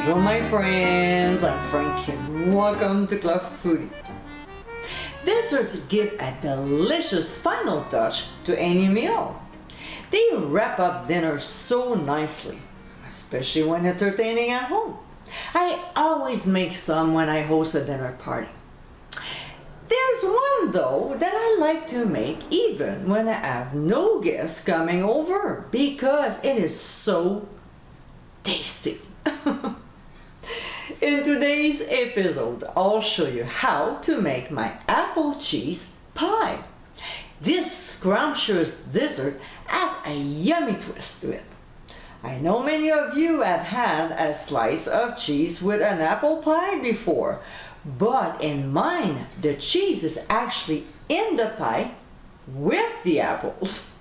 Bonjour my friends, I'm Frankie and welcome to Club Foodie. Desserts give a delicious final touch to any meal. They wrap up dinner so nicely, especially when entertaining at home. I always make some when I host a dinner party. There's one though that I like to make even when I have no guests coming over because it is so tasty. In today's episode, I'll show you how to make my apple cheese pie. This scrumptious dessert has a yummy twist to it. I know many of you have had a slice of cheese with an apple pie before, but in mine, the cheese is actually in the pie with the apples.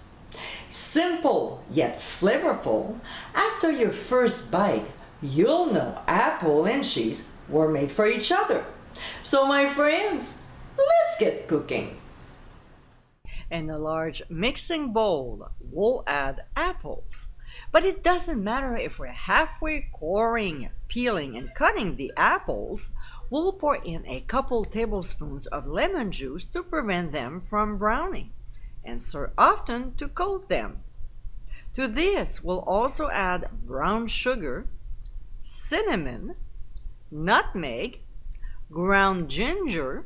Simple yet flavorful. After your first bite, you'll know apple and cheese were made for each other. So my friends, let's get cooking. In a large mixing bowl, we'll add apples. But it doesn't matter if we're halfway coring, peeling, and cutting the apples. We'll pour in a couple tablespoons of lemon juice to prevent them from browning, and stir often to coat them. To this, we'll also add brown sugar, cinnamon, nutmeg, ground ginger,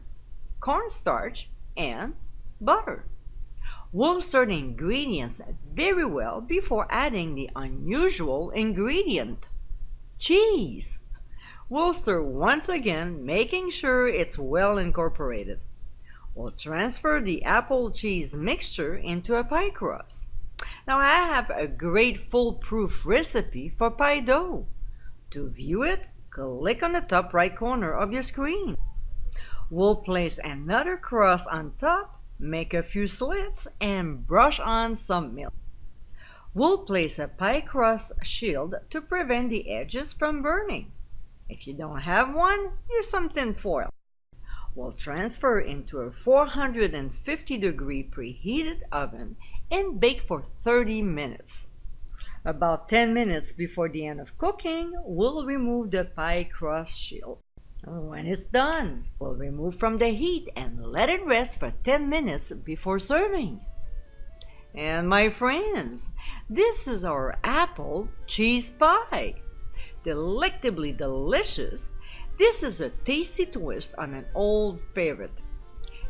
cornstarch, and butter. We'll stir the ingredients very well before adding the unusual ingredient, cheese. We'll stir once again, making sure it's well incorporated. We'll transfer the apple cheese mixture into a pie crust. Now I have a great foolproof recipe for pie dough. To view it, click on the top right corner of your screen. We'll place another crust on top, make a few slits, and brush on some milk. We'll place a pie crust shield to prevent the edges from burning. If you don't have one, use some tin foil. We'll transfer into a 450-degree preheated oven and bake for 30 minutes. About 10 minutes before the end of cooking, we'll remove the pie crust shield. When it's done, we'll remove from the heat and let it rest for 10 minutes before serving. And my friends, this is our apple cheese pie. Delectably delicious, this is a tasty twist on an old favorite.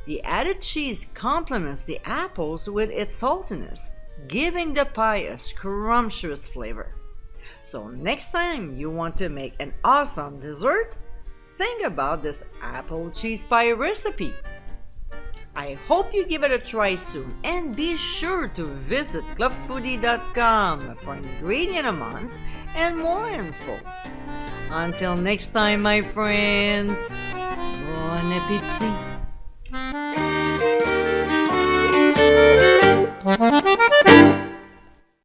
The added cheese complements the apples with its saltiness, giving the pie a scrumptious flavor. So next time you want to make an awesome dessert, think about this apple cheese pie recipe. I hope you give it a try soon, and be sure to visit clubfoodie.com for ingredient amounts and more info. Until next time, my friends, bon appétit!